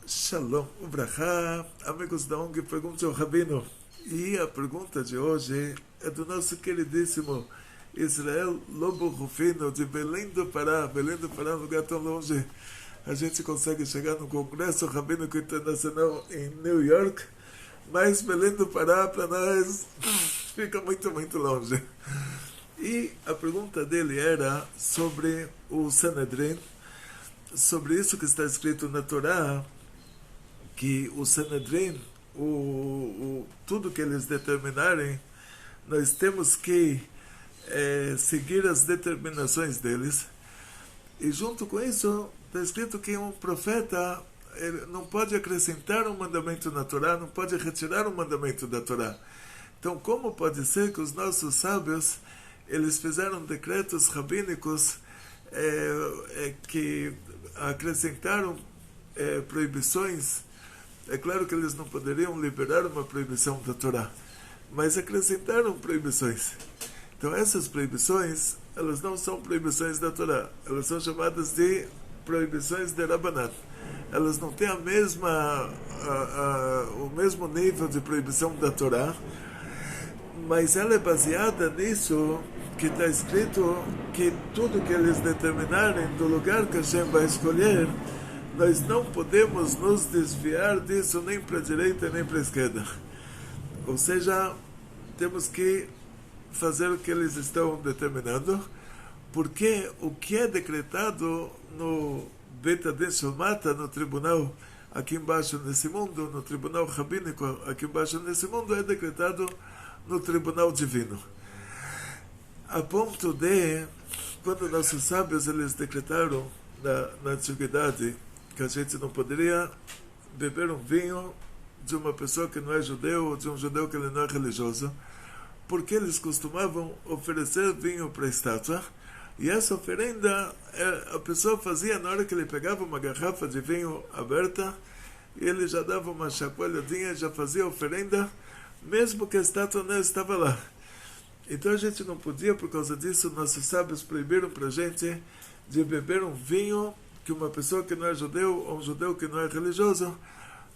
Shalom, Ubrahá, amigos da ONG, pergunte ao Rabino. E a pergunta de hoje é do nosso queridíssimo Israel Lobo Rufino, de Belém do Pará. Belém do Pará é um lugar tão longe. A gente consegue chegar no Congresso Rabínico Internacional em New York, mas Belém do Pará, para nós, fica muito, muito longe. E a pergunta dele era sobre o Sanedrin, sobre isso que está escrito na Torá, que o Sanedrin, tudo que eles determinarem, nós temos que seguir as determinações deles. E junto com isso, está escrito que um profeta ele não pode acrescentar um mandamento na Torá, não pode retirar um mandamento da Torá. Então, como pode ser que os nossos sábios eles fizeram decretos rabínicos que acrescentaram proibições? É claro que eles não poderiam liberar uma proibição da Torá, mas acrescentaram proibições. Então essas proibições, elas não são proibições da Torá, elas são chamadas de proibições de Rabanan. Elas não têm o mesmo nível de proibição da Torá, mas ela é baseada nisso que está escrito que tudo que eles determinarem do lugar que Hashem vai escolher, nós não podemos nos desviar disso nem para a direita nem para a esquerda. Ou seja, temos que fazer o que eles estão determinando, porque o que é decretado no Beit Adin Shomata, no tribunal aqui embaixo nesse mundo, no tribunal rabínico aqui embaixo nesse mundo, é decretado no tribunal divino. A ponto de, quando nossos sábios eles decretaram na antiguidade que a gente não poderia beber um vinho de uma pessoa que não é judeu ou de um judeu que ele não é religioso, porque eles costumavam oferecer vinho para a estátua, e essa oferenda a pessoa fazia na hora que ele pegava uma garrafa de vinho aberta, e ele já dava uma chacoalhadinha, já fazia a oferenda, mesmo que a estátua não estava lá. Então a gente não podia, por causa disso, nossos sábios proibiram para a gente de beber um vinho que uma pessoa que não é judeu ou um judeu que não é religioso,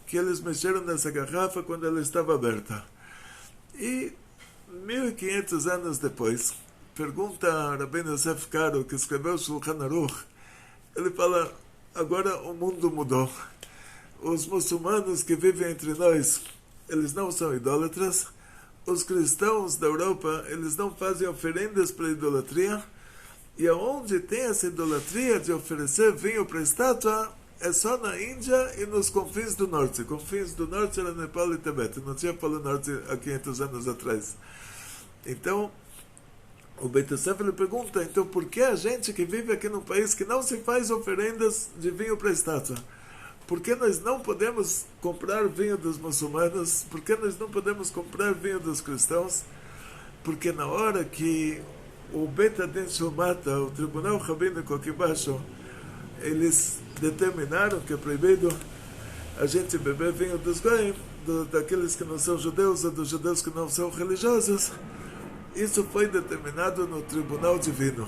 que eles mexeram nessa garrafa quando ela estava aberta. E 1500 anos depois, pergunta a Rabbeinu Yosef Karo, que escreveu Shulchan Aruch, ele fala, agora o mundo mudou. Os muçulmanos que vivem entre nós, eles não são idólatras. Os cristãos da Europa, eles não fazem oferendas para a idolatria. E aonde tem essa idolatria de oferecer vinho para a estátua, é só na Índia e nos confins do norte. Confins do norte era Nepal e Tibete. Não tinha Polo Norte há 500 anos atrás. Então, o Beit Yosef ele pergunta, então por que a gente que vive aqui num país que não se faz oferendas de vinho para a estátua? Por que nós não podemos comprar vinho dos muçulmanos? Por que nós não podemos comprar vinho dos cristãos? Porque na hora que o Beit Adin Shomata, o tribunal rabínico aqui embaixo, eles determinaram que é proibido a gente beber vinho dos goim, daqueles que não são judeus ou dos judeus que não são religiosos. Isso foi determinado no tribunal divino.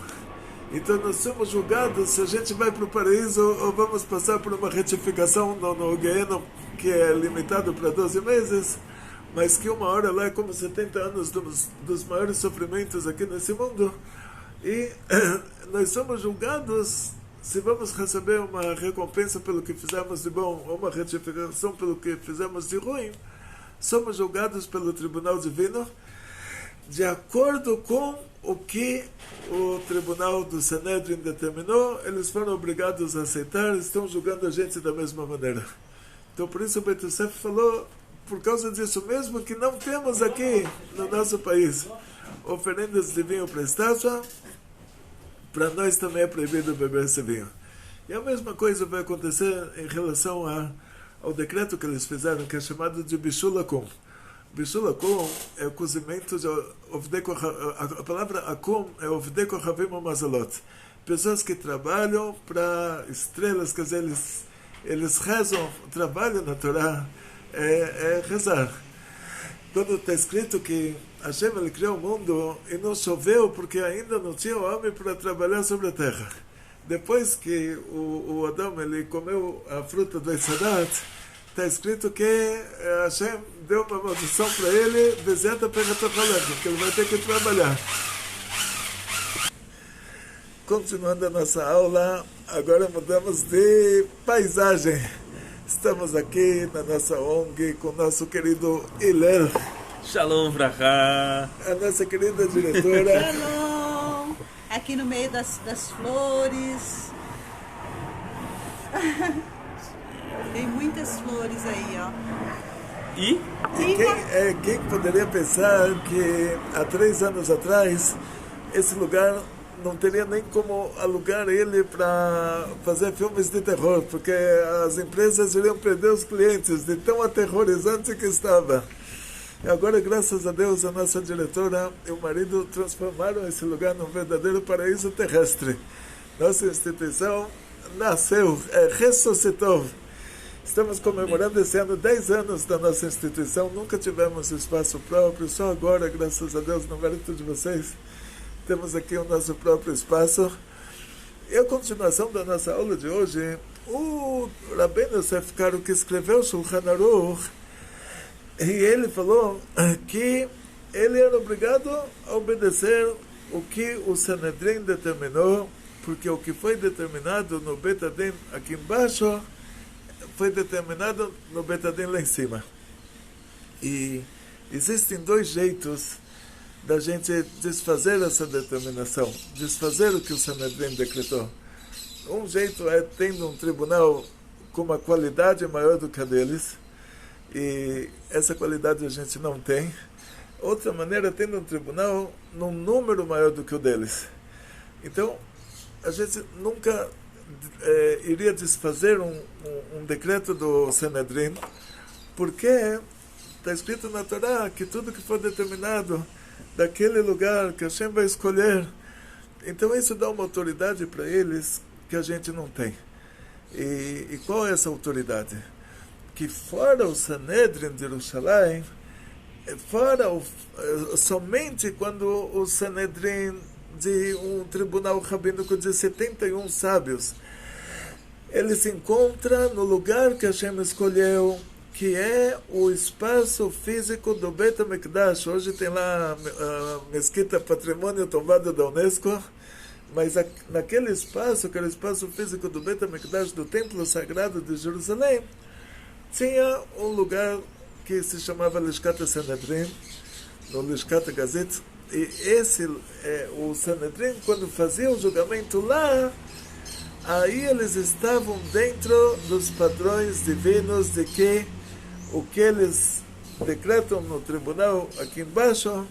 Então nós somos julgados se a gente vai para o paraíso ou vamos passar por uma retificação no Guieno, que é limitado para 12 meses, mas que uma hora lá é como 70 anos dos maiores sofrimentos aqui nesse mundo. E nós somos julgados se vamos receber uma recompensa pelo que fizemos de bom ou uma retificação pelo que fizemos de ruim. Somos julgados pelo tribunal divino de acordo com o que o tribunal do Sanedrin determinou. Eles foram obrigados a aceitar, estão julgando a gente da mesma maneira. Então por isso o Beit Yosef falou, por causa disso mesmo que não temos aqui no nosso país oferendas de vinho para a estátua, para nós também é proibido beber esse vinho. E a mesma coisa vai acontecer em relação ao decreto que eles fizeram, que é chamado de Bishul Akum. Bishul Akum é o cozimento de a palavra Akum é Ovdei Kochavim Umazalot. Pessoas que trabalham para estrelas, quer dizer, eles rezam, o trabalho na Torá é rezar. Quando está escrito que Hashem ele criou o mundo e não choveu porque ainda não tinha homem para trabalhar sobre a terra. depois que o Adão ele comeu a fruta do Etzadat, está escrito que Hashem deu uma maldição para ele, deserta pega que ele vai ter que trabalhar. Continuando a nossa aula, agora mudamos de paisagem. Estamos aqui na nossa ONG com o nosso querido Hillel. Shalom, Vrachá. A nossa querida diretora. Shalom. Aqui no meio das flores. Tem muitas flores aí, ó. E Quem poderia pensar que há 3 anos atrás esse lugar não teria nem como alugar ele para fazer filmes de terror, porque as empresas iriam perder os clientes de tão aterrorizante que estava. E agora, graças a Deus, a nossa diretora e o marido transformaram esse lugar num verdadeiro paraíso terrestre. Nossa instituição nasceu, ressuscitou. Estamos comemorando esse ano 10 anos da nossa instituição. Nunca tivemos espaço próprio, só agora, graças a Deus, no mérito de vocês, temos aqui o nosso próprio espaço. E a continuação da nossa aula de hoje, o Rabbeinu Yosef Karo, que escreveu o Shulchan Aruch, e ele falou que ele era obrigado a obedecer o que o Sanedrin determinou, porque o que foi determinado no Bet Adin aqui embaixo foi determinado no Bet Adin lá em cima. E existem 2 jeitos da gente desfazer essa determinação, desfazer o que o Sanedrin decretou. Um jeito é tendo um tribunal com uma qualidade maior do que a deles, e essa qualidade a gente não tem. Outra maneira é tendo um tribunal num número maior do que o deles. Então, a gente nunca iria desfazer um decreto do Sanedrin, porque está escrito na Torá que tudo que for determinado daquele lugar que Hashem vai escolher, então isso dá uma autoridade para eles que a gente não tem. E qual é essa autoridade? Que fora o Sanedrin de Jerusalém, somente quando o Sanedrin de um tribunal rabínico de 71 sábios, ele se encontra no lugar que Hashem escolheu, que é o espaço físico do Beit HaMikdash. Hoje tem lá a Mesquita Patrimônio Tombado da Unesco, mas naquele espaço, aquele espaço físico do Beit HaMikdash, do Templo Sagrado de Jerusalém, tinha um lugar que se chamava Lishkat Sanedrin, no Lishkat Gazet, e o Sanedrin, quando fazia o julgamento lá, aí eles estavam dentro dos padrões divinos de que o que eles decretam no tribunal aqui embaixo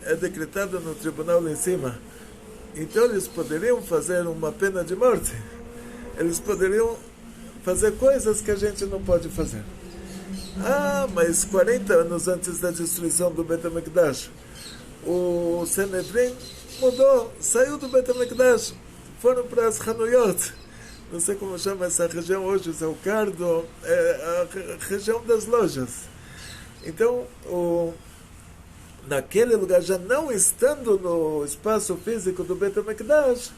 é decretado no tribunal lá em cima. Então eles poderiam fazer uma pena de morte, eles poderiam fazer coisas que a gente não pode fazer. Mas 40 anos antes da destruição do Bet HaMikdash, o Sanedrin mudou, saiu do Bet HaMikdash, foram para as Hanuyot, não sei como chama essa região hoje, é o Cardo, é a região das lojas. Então, naquele lugar, já não estando no espaço físico do Bet HaMikdash,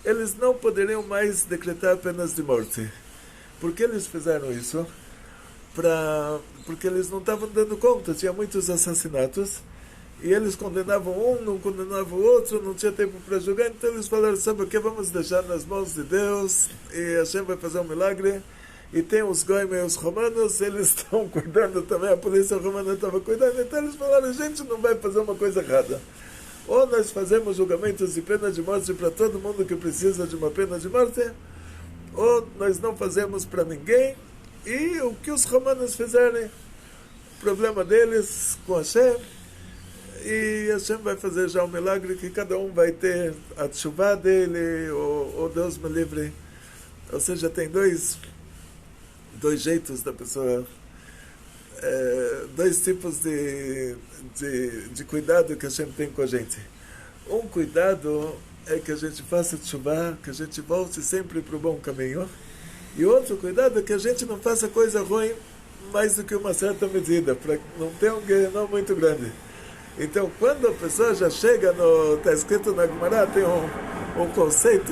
eles não poderiam mais decretar penas de morte. Por que eles fizeram isso? Porque eles não estavam dando conta, tinha muitos assassinatos, e eles condenavam um, não condenavam o outro, não tinha tempo para julgar, então eles falaram, sabe o que, vamos deixar nas mãos de Deus, e Hashem vai fazer um milagre, e tem os goim e os romanos, eles estão cuidando também, a polícia romana estava cuidando, então eles falaram, a gente não vai fazer uma coisa errada. Ou nós fazemos julgamentos de pena de morte para todo mundo que precisa de uma pena de morte, ou nós não fazemos para ninguém, e o que os romanos fizerem, problema deles com Hashem, e Hashem vai fazer já um milagre que cada um vai ter a tshuva dele, ou Deus me livre. Ou seja, tem dois jeitos da pessoa, 2 tipos de cuidado que Hashem tem com a gente. Um cuidado é que a gente faça tshuva, que a gente volte sempre para o bom caminho. E outro cuidado é que a gente não faça coisa ruim mais do que uma certa medida, para não ter um guerreiro muito grande. Então, quando a pessoa já chega está escrito na Gemara, tem um conceito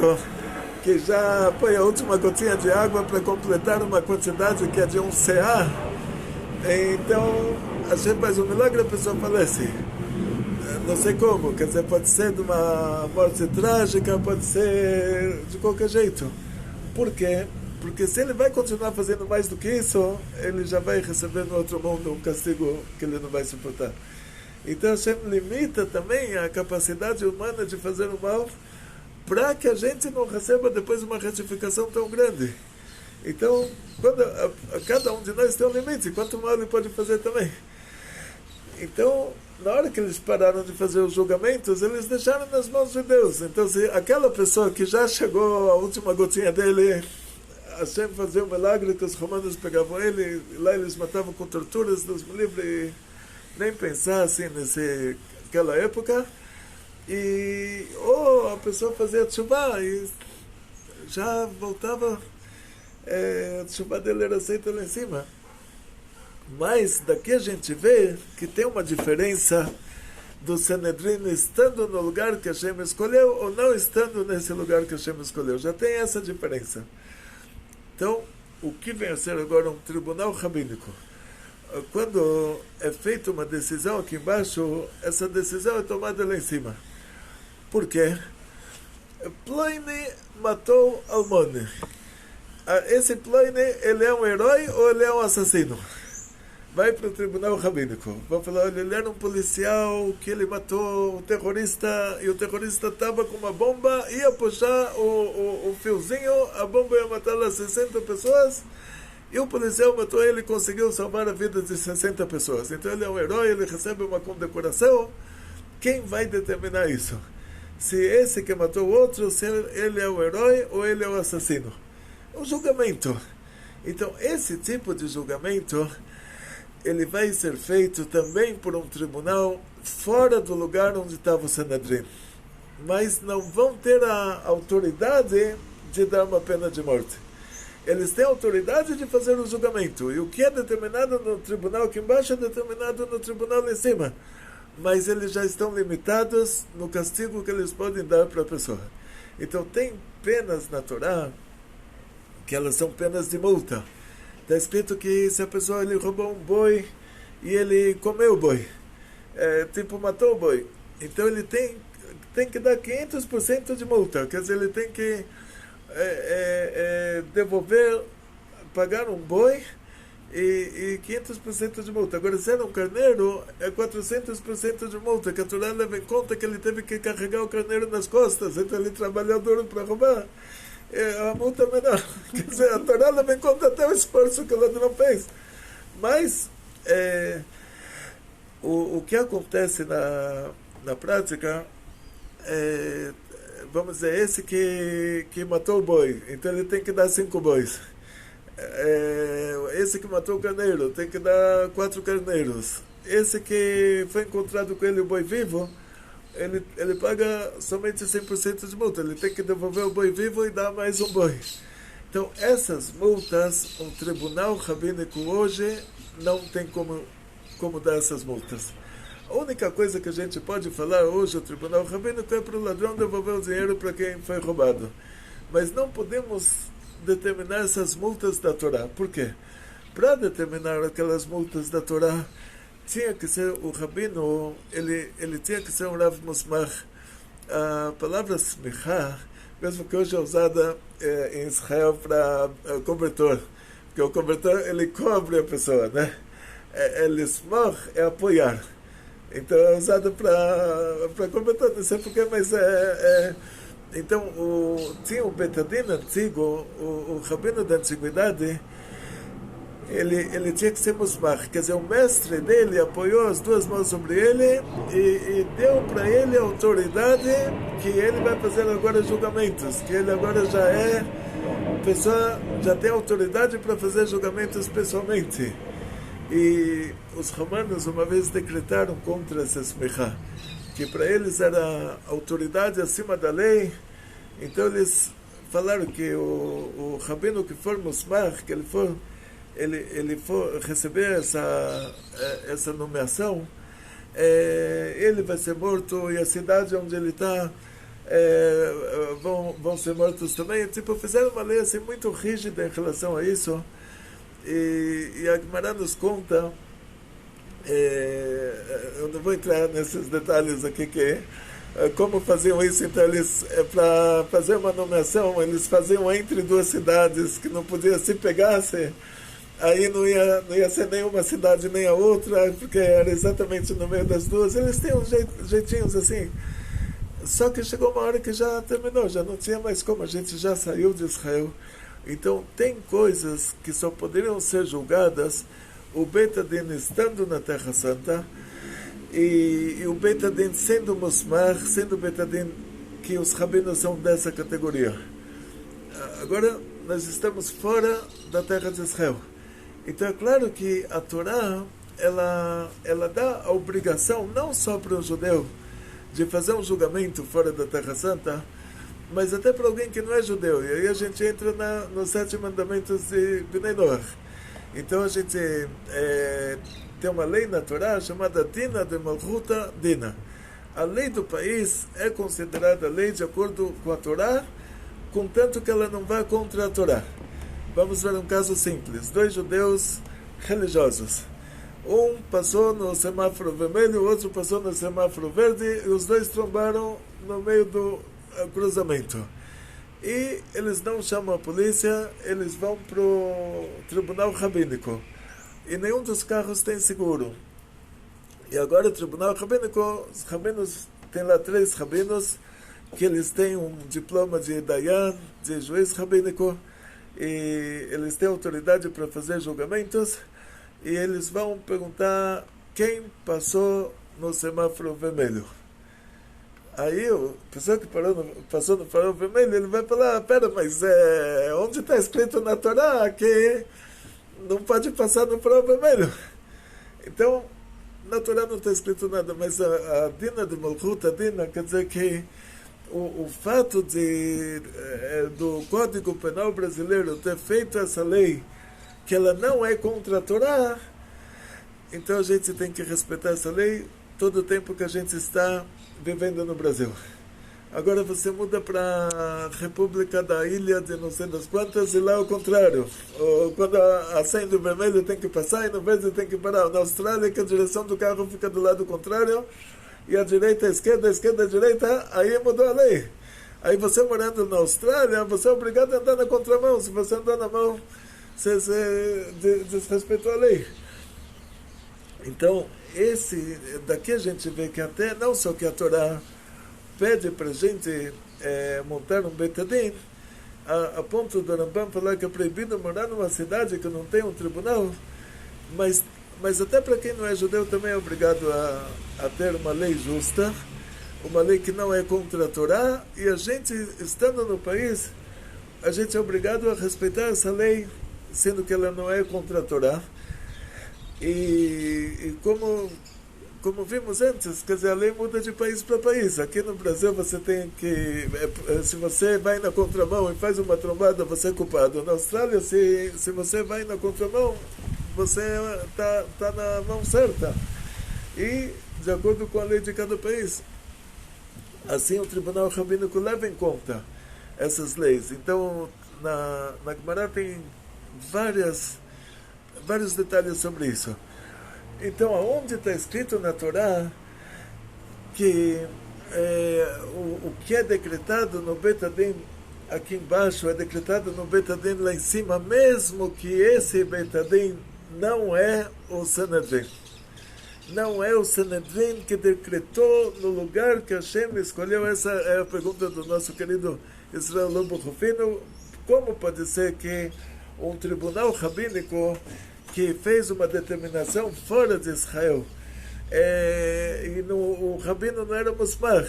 que já põe a última gotinha de água para completar uma quantidade que é de um CA. Então, Hashem faz um milagre, a pessoa falece. Não sei como, quer dizer, pode ser de uma morte trágica, pode ser de qualquer jeito. Por quê? Porque se ele vai continuar fazendo mais do que isso, ele já vai receber no outro mundo um castigo que ele não vai suportar. Então Hashem limita também a capacidade humana de fazer o mal para que a gente não receba depois uma retificação tão grande. Então, quando cada um de nós tem um limite, quanto mal ele pode fazer também. Então, na hora que eles pararam de fazer os julgamentos, eles deixaram nas mãos de Deus. Então, se aquela pessoa que já chegou a última gotinha dele, Hashem fazia um milagre que os romanos pegavam ele, e lá eles matavam com torturas, Deus me livre, nem pensar assim naquela época. Ou a pessoa fazia tshuva e já voltava, a tshuva dele era aceita lá em cima. Mas daqui a gente vê que tem uma diferença do Sanedrin estando no lugar que Hashem escolheu ou não estando nesse lugar que Hashem escolheu. Já tem essa diferença. Então, o que vem a ser agora um tribunal rabínico? Quando é feita uma decisão aqui embaixo, essa decisão é tomada lá em cima. Por quê? Ploine matou Almone. Esse Ploine, ele é um herói ou ele é um assassino? Vai para o tribunal rabínico. Vão falar, olha, ele era um policial que ele matou um terrorista e o terrorista estava com uma bomba, ia puxar o fiozinho, a bomba ia matar lá 60 pessoas e o policial matou ele e conseguiu salvar a vida de 60 pessoas. Então ele é um herói, ele recebe uma condecoração. Quem vai determinar isso? Se esse que matou o outro, se ele é o herói ou ele é o assassino? O julgamento. Então esse tipo de julgamento ele vai ser feito também por um tribunal fora do lugar onde estava o Sanedrin. Mas não vão ter a autoridade de dar uma pena de morte. Eles têm a autoridade de fazer o julgamento. E o que é determinado no tribunal aqui embaixo é determinado no tribunal lá em cima. Mas eles já estão limitados no castigo que eles podem dar para a pessoa. Então tem penas na Torá que elas são penas de multa. Está escrito que se a pessoa ele roubou um boi e ele comeu o boi, tipo matou o boi, então ele tem que dar 500% de multa, quer dizer, ele tem que devolver, pagar um boi e 500% de multa. Agora, se era um carneiro, é 400% de multa, que a Torá leva em conta que ele teve que carregar o carneiro nas costas, então ele trabalhou duro para roubar. A multa é menor. Quer dizer, a Torá leva em conta até o esforço que o ladrão fez. Mas o que acontece na prática, vamos dizer, esse que matou o boi, então ele tem que dar 5 bois. Esse que matou o carneiro tem que dar 4 carneiros. Esse que foi encontrado com ele o boi vivo, ele paga somente 100% de multa. Ele tem que devolver o boi vivo e dar mais um boi. Então, essas multas, um tribunal rabínico hoje não tem como dar essas multas. A única coisa que a gente pode falar hoje, o tribunal rabínico, é para o ladrão devolver o dinheiro para quem foi roubado. Mas não podemos determinar essas multas da Torá. Por quê? Para determinar aquelas multas da Torá, tinha que ser o rabino, ele tinha que ser um Rav Musmach. A palavra smichá, mesmo que hoje é usada em Israel para cobertor, porque o cobertor ele cobre a pessoa, né? Ele smach é apoiar, então é usado para cobertor, não sei porquê, mas então tinha o Betadin antigo, o rabino da antiguidade. Ele tinha que ser musmach, quer dizer, o mestre dele apoiou as duas mãos sobre ele e deu para ele a autoridade que ele vai fazer agora julgamentos, que ele agora já é pessoa, já tem autoridade para fazer julgamentos pessoalmente. E os romanos uma vez decretaram contra essa smichá, que para eles era autoridade acima da lei. Então eles falaram que o rabino que for musmach, que ele for receber essa nomeação, ele vai ser morto e a cidade onde ele está vão ser mortos também. Tipo, fizeram uma lei assim, muito rígida em relação a isso. E a Gemara nos conta, eu não vou entrar nesses detalhes aqui, como faziam isso. Então eles, para fazer uma nomeação, eles faziam entre duas cidades que não podia se pegasse, aí não ia ser nenhuma cidade nem a outra, porque era exatamente no meio das duas. Eles têm uns jeitinhos assim. Só que chegou uma hora que já terminou, já não tinha mais como, a gente já saiu de Israel. Então tem coisas que só poderiam ser julgadas o Beit Adin estando na Terra Santa, e o Beit Adin sendo Musmar, sendo o Beit Adin que os rabinos são dessa categoria. Agora nós estamos fora da Terra de Israel. Então é claro que a Torá ela dá a obrigação não só para o judeu de fazer um julgamento fora da Terra Santa, mas até para alguém que não é judeu. E aí a gente entra nos 7 mandamentos de Bnei Noach. Então a gente tem uma lei na Torá chamada Dina de Malchuta Dina. A lei do país é considerada lei de acordo com a Torá, contanto que ela não vá contra a Torá. Vamos ver um caso simples. 2 judeus religiosos. Um passou no semáforo vermelho, o outro passou no semáforo verde, e os dois trombaram no meio do cruzamento. E eles não chamam a polícia, eles vão para o tribunal rabínico. E nenhum dos carros tem seguro. E agora o tribunal rabínico, os rabinos, tem lá 3 rabinos, que eles têm um diploma de Dayan, de juiz rabínico, e eles têm autoridade para fazer julgamentos, e eles vão perguntar quem passou no semáforo vermelho. Aí a pessoa que passou no farol vermelho, ele vai falar, pera, mas onde está escrito na Torá que não pode passar no farol vermelho? Então, na Torá não está escrito nada, mas a Dina de Malchut, a Dina, quer dizer que o fato do Código Penal brasileiro ter feito essa lei, que ela não é contra a Torá, então a gente tem que respeitar essa lei todo o tempo que a gente está vivendo no Brasil. Agora você muda para a República da Ilha de não sei das quantas, e lá é o contrário. Quando acende o vermelho tem que passar, e no verde tem que parar. Na Austrália, que a direção do carro fica do lado contrário, e a direita, a esquerda a direita, aí mudou a lei. Aí você morando na Austrália, você é obrigado a andar na contramão. Se você andar na mão, você desrespeitou a lei. Então, daqui a gente vê que até, não só que a Torá pede para a gente montar um Beit Adin, a ponto do Rambam falar que é proibido morar numa cidade que não tem um tribunal, mas até para quem não é judeu também é obrigado a ter uma lei justa, uma lei que não é contra a Torá, e a gente, estando no país, a gente é obrigado a respeitar essa lei, sendo que ela não é contra a Torá. E como vimos antes, quer dizer, a lei muda de país para país. Aqui no Brasil você tem que, se você vai na contramão e faz uma trombada, você é culpado. Na Austrália, se você vai na contramão, você tá na mão certa. E de acordo com a lei de cada país. Assim o Tribunal Rabínico leva em conta essas leis. Então, na Gemara tem vários detalhes sobre isso. Então, aonde está escrito na Torá que o que é decretado no Beit Adin aqui embaixo é decretado no Beit Adin lá em cima, mesmo que esse Beit Adin não é o Sanedrin. Não é o Sanedrin que decretou no lugar que Hashem escolheu. Essa é a pergunta do nosso querido Israel Lobo Rufino. Como pode ser que um tribunal rabínico que fez uma determinação fora de Israel, e o rabino não era Musmar,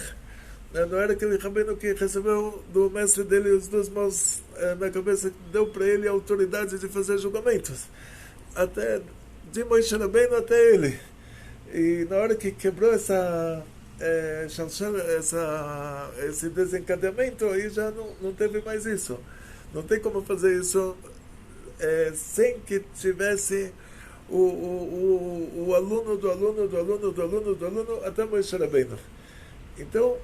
não era aquele rabino que recebeu do mestre dele as 2 mãos na cabeça, que deu para ele a autoridade de fazer julgamentos, até de Moshe Rabbeinu até ele. E na hora que quebrou esse desencadeamento, aí já não teve mais isso. Não tem como fazer isso sem que tivesse o aluno do aluno até Moshe Rabbeinu. Então,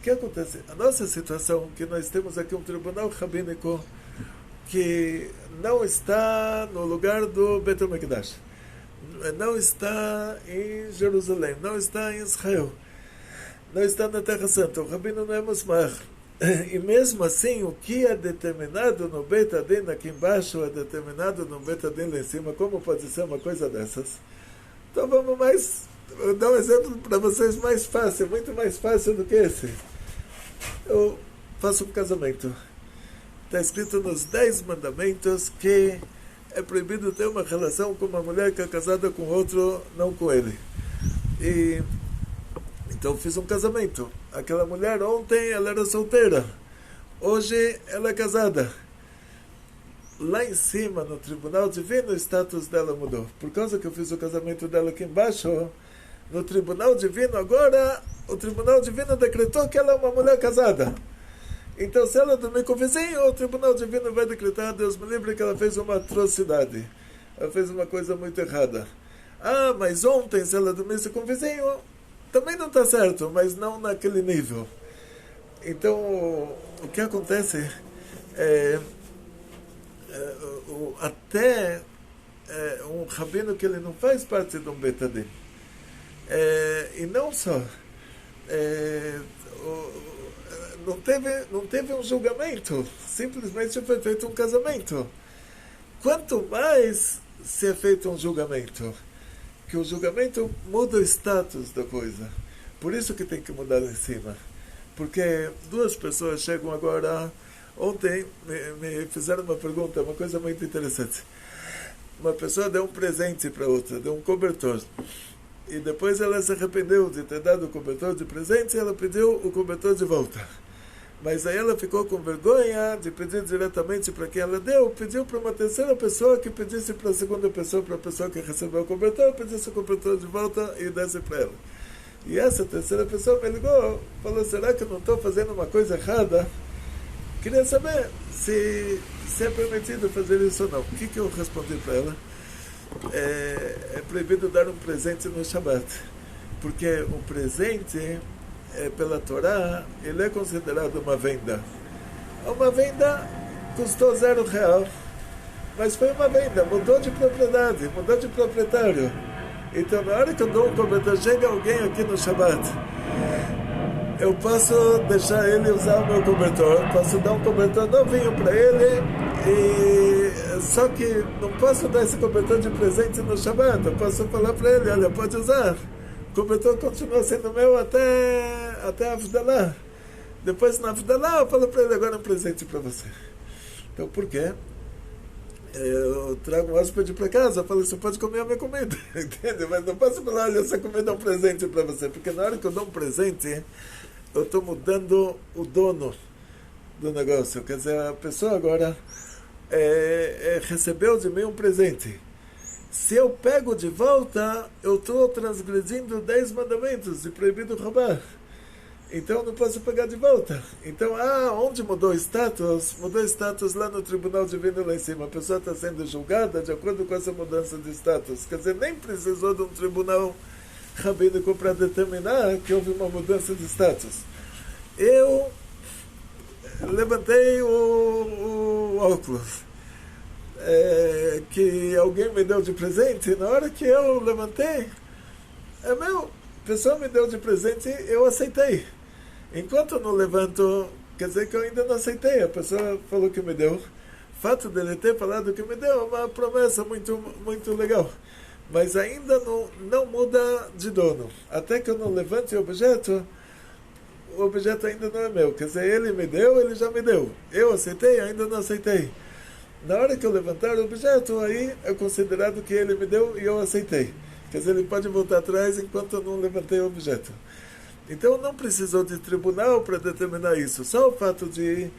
que acontece? A nossa situação, que nós temos aqui um tribunal rabínico que não está no lugar do Bet HaMikdash, não está em Jerusalém, não está em Israel, não está na Terra Santa, o rabino não é Mosmach. E mesmo assim, o que é determinado no Bet Adin aqui embaixo é determinado no Bet Adin lá em cima. Como pode ser uma coisa dessas? Então vou dar um exemplo para vocês mais fácil, muito mais fácil do que esse. Eu faço um casamento. Está escrito nos 10 mandamentos que é proibido ter uma relação com uma mulher que é casada com outro, não com ele. Então fiz um casamento. Aquela mulher ontem ela era solteira. Hoje ela é casada. Lá em cima, no Tribunal Divino, o status dela mudou. Por causa que eu fiz o casamento dela aqui embaixo, no Tribunal Divino agora, o Tribunal Divino decretou que ela é uma mulher casada. Então, se ela dormir com o vizinho, o Tribunal Divino vai decretar, Deus me livre, que ela fez uma atrocidade. Ela fez uma coisa muito errada. Ah, mas ontem, se ela dormisse com o vizinho, também não está certo, mas não naquele nível. Então, o que acontece até um rabino que ele não faz parte de um Bet Adin. E não só. Não teve um julgamento, simplesmente foi feito um casamento. Quanto mais se é feito um julgamento, que o julgamento muda o status da coisa. Por isso que tem que mudar lá em cima. Porque duas pessoas chegam agora. Ontem me fizeram uma pergunta, uma coisa muito interessante. Uma pessoa deu um presente para outra, deu um cobertor. E depois ela se arrependeu de ter dado o cobertor de presente e ela pediu o cobertor de volta. Mas aí ela ficou com vergonha de pedir diretamente para quem ela deu, pediu para uma terceira pessoa que pedisse para a segunda pessoa, para a pessoa que recebeu o cobertor, pedisse o cobertor de volta e desse para ela. E essa terceira pessoa me ligou, falou, será que eu não estou fazendo uma coisa errada? Queria saber se é permitido fazer isso ou não. O que eu respondi para ela? É proibido dar um presente no Shabbat, porque o presente, pela Torá, ele é considerado uma venda. Uma venda custou R$0, mas foi uma venda, mudou de propriedade, mudou de proprietário. Então, na hora que eu dou um cobertor, chega alguém aqui no Shabbat, eu posso deixar ele usar o meu cobertor, posso dar um cobertor novinho para ele, só que não posso dar esse cobertor de presente no Shabbat. Eu posso falar para ele, olha, pode usar. O cobertor continua sendo meu até a Avdalá. Depois na Avdalá eu falo para ele, agora um presente para você. Então por quê? Eu trago um hóspede para casa, eu falo, você pode comer a minha comida, entende? Mas não posso falar, olha, essa comida é um presente para você, porque na hora que eu dou um presente, eu estou mudando o dono do negócio. Quer dizer, a pessoa agora recebeu de mim um presente. Se eu pego de volta, eu estou transgredindo 10 mandamentos de proibido roubar. Então eu não posso pegar de volta. Então, onde mudou o status? Mudou o status lá no Tribunal Divino lá em cima. A pessoa está sendo julgada de acordo com essa mudança de status. Quer dizer, nem precisou de um tribunal rabínico para determinar que houve uma mudança de status. Eu levantei o óculos que alguém me deu de presente. Na hora que eu levantei, é meu. A pessoa me deu de presente, eu aceitei. Enquanto eu não levanto, quer dizer que eu ainda não aceitei. A pessoa falou que me deu. O fato dele ter falado que me deu é uma promessa muito, muito legal. Mas ainda não muda de dono. Até que eu não levante o objeto ainda não é meu. Quer dizer, ele me deu, ele já me deu. Eu aceitei, ainda não aceitei. Na hora que eu levantar o objeto, aí é considerado que ele me deu e eu aceitei. Quer dizer, ele pode voltar atrás enquanto eu não levantei o objeto. Então não precisou de tribunal para determinar isso. Só o fato de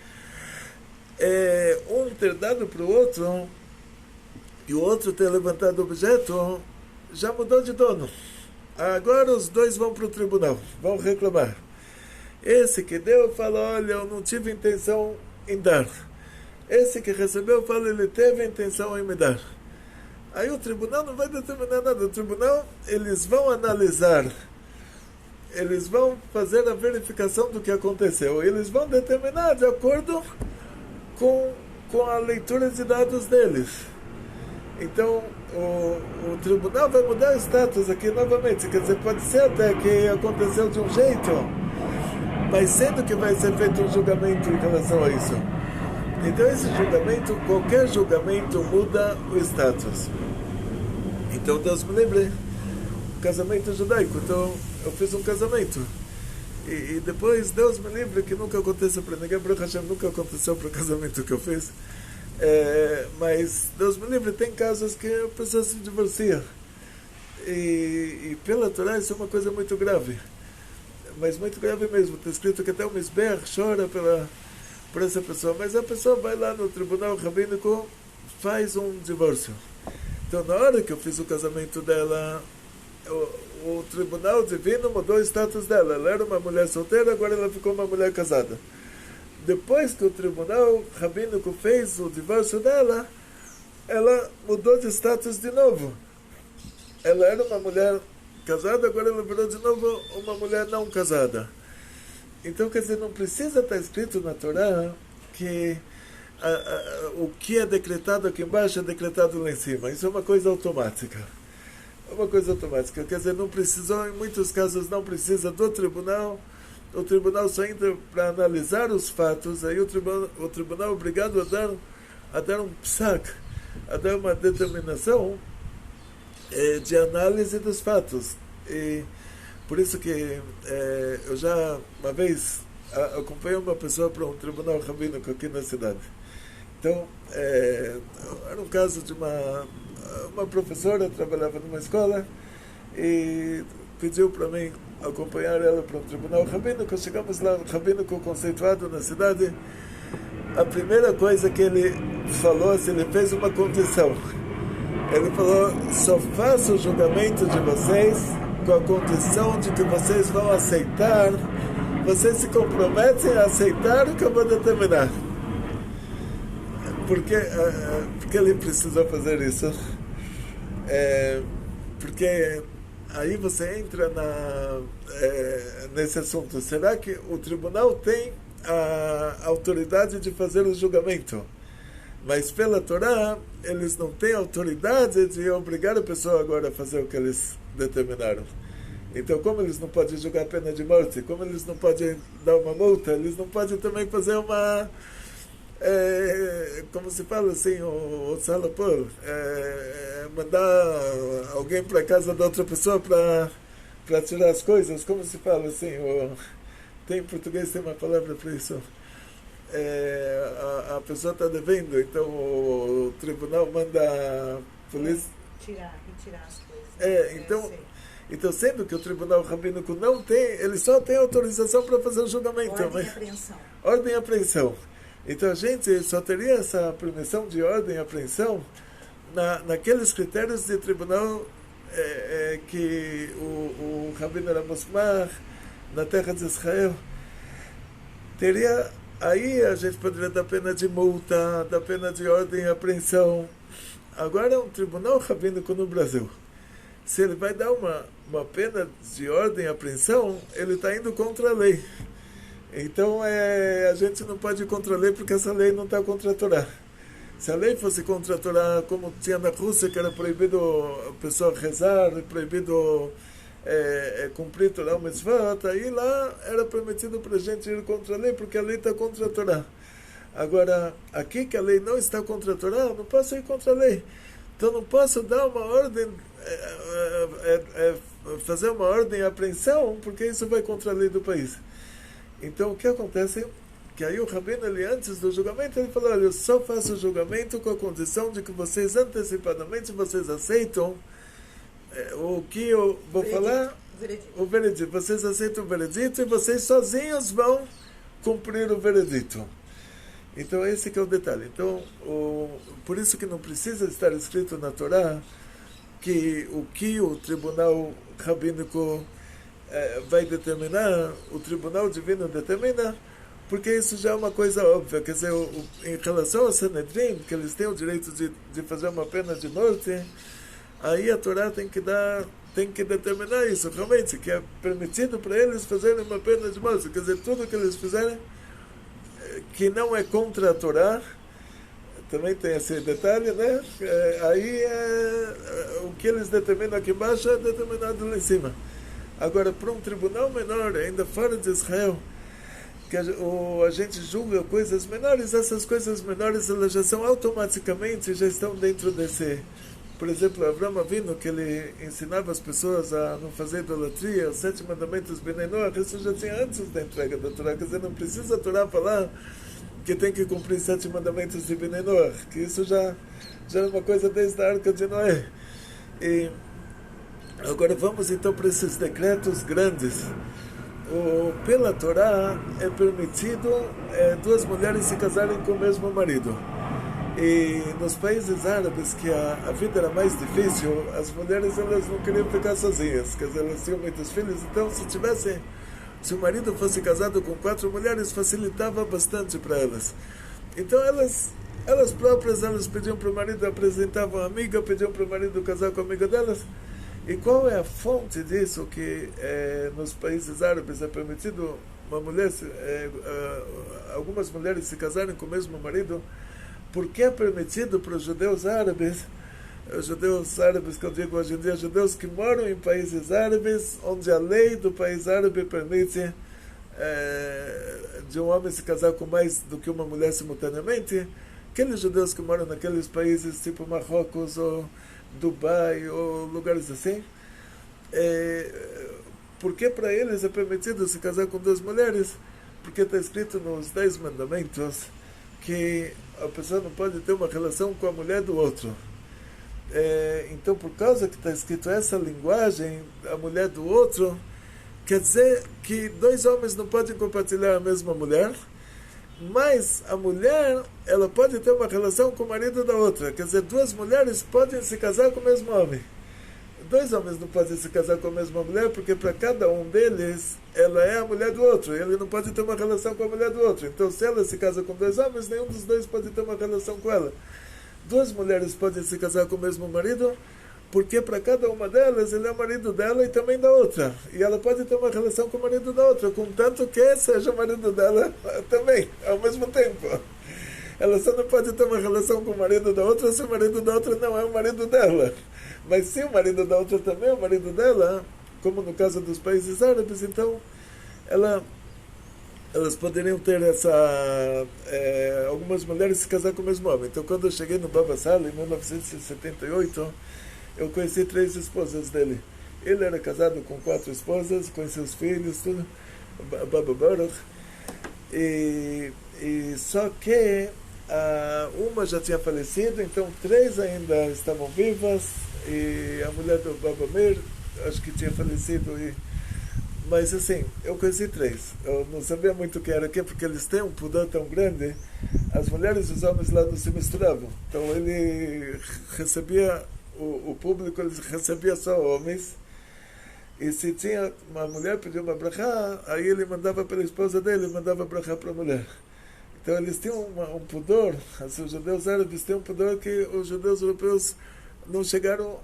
um ter dado para o outro e o outro ter levantado o objeto, já mudou de dono. Agora os dois vão para o tribunal, vão reclamar. Esse que deu fala, olha, eu não tive intenção em dar. Esse que recebeu fala, ele teve a intenção em me dar. Aí o tribunal não vai determinar nada. O tribunal, eles vão analisar eles vão fazer a verificação do que aconteceu. Eles vão determinar de acordo com a leitura de dados deles. Então, o tribunal vai mudar o status aqui novamente. Quer dizer, pode ser até que aconteceu de um jeito, mas sendo que vai ser feito um julgamento em relação a isso. Então, esse julgamento, qualquer julgamento muda o status. Então, Deus me livre, casamento judaico. Então, eu fiz um casamento. E depois, Deus me livre, que nunca aconteça para ninguém, Baruch Hashem, nunca aconteceu para o casamento que eu fiz. Mas, Deus me livre, tem casos que a pessoa se divorcia. E pela Torá isso é uma coisa muito grave. Mas muito grave mesmo. Está escrito que até o Misber chora por essa pessoa. Mas a pessoa vai lá no tribunal rabínico, faz um divórcio. Então, na hora que eu fiz o casamento dela, o tribunal divino mudou o status dela. Ela era uma mulher solteira, agora ela ficou uma mulher casada. Depois que o tribunal rabínico fez o divórcio dela, ela mudou de status de novo. Ela era uma mulher casada, agora ela virou de novo uma mulher não casada. Então, quer dizer, não precisa estar escrito na Torá que o que é decretado aqui embaixo é decretado lá em cima. Isso é uma coisa automática. É uma coisa automática. Quer dizer, não precisou, em muitos casos, não precisa do tribunal. O tribunal só entra para analisar os fatos. Aí o tribunal é obrigado a dar um psak, a dar uma determinação de análise dos fatos. E por isso que eu já uma vez acompanhei uma pessoa para um tribunal rabínico aqui na cidade. Então, era um caso de uma professora que trabalhava numa escola e pediu para mim acompanhar ela para um tribunal rabínico. Chegamos lá, um rabínico conceituado na cidade. A primeira coisa que ele falou, ele fez uma condição. Ele falou: só faço o julgamento de vocês com a condição de que vocês vão aceitar, vocês se comprometem a aceitar o que eu vou determinar. Porque ele precisou fazer isso? Porque aí você entra nesse assunto. Será que o tribunal tem a autoridade de fazer o julgamento? Mas pela Torá, eles não têm autoridade de obrigar a pessoa agora a fazer o que eles determinaram. Então, como eles não podem julgar a pena de morte, como eles não podem dar uma multa, eles não podem também fazer uma... como se fala assim, o salapor, mandar alguém para casa da outra pessoa para tirar as coisas. Como se fala assim, tem em português, tem uma palavra para isso. A pessoa está devendo, então o tribunal manda a polícia retirar as coisas. Então, sendo que o tribunal rabínico não tem, ele só tem autorização para fazer o julgamento. Ordem e apreensão. Ordem e apreensão. Então a gente só teria essa permissão de ordem e apreensão naqueles critérios de tribunal que o Rabino era Mosmar, na terra de Israel. Teria, aí a gente poderia dar pena de multa, dar pena de ordem e apreensão. Agora um tribunal rabínico no Brasil, se ele vai dar uma pena de ordem e apreensão, ele está indo contra a lei. Então a gente não pode ir contra a lei porque essa lei não está contra a Torá. Se a lei fosse contra a Torá, como tinha na Rússia, que era proibido a pessoa rezar, proibido cumprir Torá, mitzvot, aí lá era permitido para a gente ir contra a lei porque a lei está contra a Torá. Agora, aqui que a lei não está contra a Torá, não posso ir contra a lei. Então não posso dar uma ordem, fazer uma ordem de apreensão, porque isso vai contra a lei do país. Então o que acontece? Que aí o Rabino, ele, antes do julgamento, ele falou: olha, eu só faço o julgamento com a condição de que vocês antecipadamente vocês aceitam o que eu vou falar, o veredito. Vocês aceitam o veredito e vocês sozinhos vão cumprir o veredito. Então esse que é o detalhe. Então, por isso que não precisa estar escrito na Torá que o tribunal rabínico vai determinar, o tribunal divino determina, porque isso já é uma coisa óbvia. Quer dizer, em relação ao Sanedrim, que eles têm o direito de fazer uma pena de morte, aí a Torá tem que determinar isso, realmente, que é permitido para eles fazerem uma pena de morte. Quer dizer, tudo que eles fizerem que não é contra a Torá, também tem esse detalhe, né? Aí o que eles determinam aqui embaixo é determinado lá em cima. Agora, para um tribunal menor, ainda fora de Israel, que a gente julga coisas menores, essas coisas menores elas já são automaticamente, já estão dentro desse... Por exemplo, Avraham Avinu, que ele ensinava as pessoas a não fazer idolatria, os 7 mandamentos Bnei Noach, isso já tinha antes da entrega da Torá. Quer dizer, não precisa a Torá falar que tem que cumprir 7 mandamentos de Bnei Noach, que isso já é uma coisa desde a Arca de Noé. E agora vamos então para esses decretos grandes. Pela Torá é permitido 2 mulheres se casarem com o mesmo marido. E nos países árabes, que a vida era mais difícil, as mulheres elas não queriam ficar sozinhas, quer dizer, elas tinham muitos filhos, então se o marido fosse casado com 4 mulheres, facilitava bastante para elas. Então elas próprias pediam para o marido, apresentavam a amiga, pediam para o marido casar com a amiga delas. E qual é a fonte disso, que nos países árabes é permitido uma mulher, algumas mulheres se casarem com o mesmo marido? Porque é permitido para os judeus árabes que eu digo hoje em dia, judeus que moram em países árabes, onde a lei do país árabe permite de um homem se casar com mais do que uma mulher simultaneamente. Aqueles judeus que moram naqueles países tipo Marrocos ou Dubai ou lugares assim, porque para eles é permitido se casar com 2 mulheres? Porque está escrito nos 10 mandamentos que a pessoa não pode ter uma relação com a mulher do outro. Então, por causa que está escrito essa linguagem, a mulher do outro, quer dizer que 2 homens não podem compartilhar a mesma mulher, mas a mulher, ela pode ter uma relação com o marido da outra. Quer dizer, 2 mulheres podem se casar com o mesmo homem. 2 homens não podem se casar com a mesma mulher, porque para cada um deles, ela é a mulher do outro. Ele não pode ter uma relação com a mulher do outro. Então, se ela se casa com 2 homens, nenhum dos 2 pode ter uma relação com ela. 2 mulheres podem se casar com o mesmo marido, porque para cada uma delas, ele é o marido dela e também da outra. E ela pode ter uma relação com o marido da outra, contanto que seja o marido dela também, ao mesmo tempo. Ela só não pode ter uma relação com o marido da outra se o marido da outra não é o marido dela. Mas se o marido da outra também é o marido dela, como no caso dos países árabes, então elas poderiam ter algumas mulheres se casar com o mesmo homem. Então, quando eu cheguei no Baba Sala, em 1978, eu conheci 3 esposas dele. Ele era casado com 4 esposas, com seus filhos, tudo, Baba Baruch. E só que uma já tinha falecido, então 3 ainda estavam vivas, e a mulher do Baba Meir acho que tinha falecido. Mas assim, eu conheci 3. Eu não sabia muito quem era quem, porque eles têm um pudor tão grande. As mulheres e os homens lá não se misturavam. Então ele recebia o público, ele recebia só homens. E se tinha uma mulher pediu uma brachá, aí ele mandava pela esposa dele, mandava brachá para a mulher. Então eles tinham um pudor, os judeus árabes têm um pudor que os judeus europeus não chegaram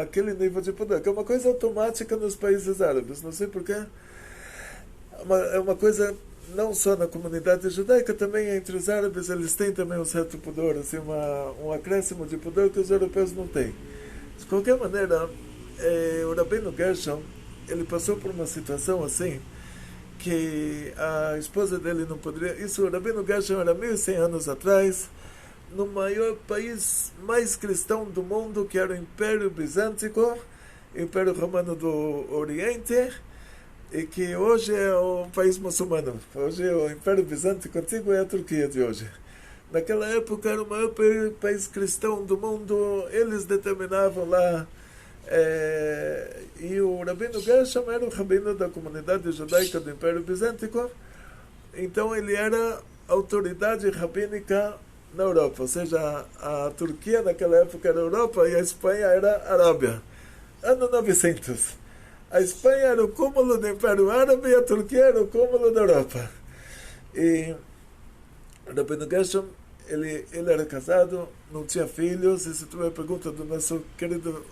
àquele nível de pudor, que é uma coisa automática nos países árabes, não sei porquê. É uma coisa não só na comunidade judaica, também entre os árabes, eles têm também um certo pudor, assim, um acréscimo de pudor que os europeus não têm. De qualquer maneira, o Rabbeinu Gershon, ele passou por uma situação assim, que a esposa dele não poderia... Isso, o Rabbeinu Gershon era 1100 anos atrás, no maior país mais cristão do mundo, que era o Império Bizântico, Império Romano do Oriente, e que hoje é o país muçulmano. Hoje o Império Bizântico antigo é a Turquia de hoje. Naquela época era o maior país cristão do mundo, eles determinavam lá, e o Rabbeinu Gershom era o rabino da comunidade judaica do Império Bizântico, então ele era autoridade rabínica na Europa, ou seja, a Turquia naquela época era a Europa e a Espanha era a Arábia. Ano 900. A Espanha era o cúmulo do Império Árabe e a Turquia era o cúmulo da Europa. E Rabbeinu Gershom, ele era casado, não tinha filhos, e se tu me pergunta do nosso querido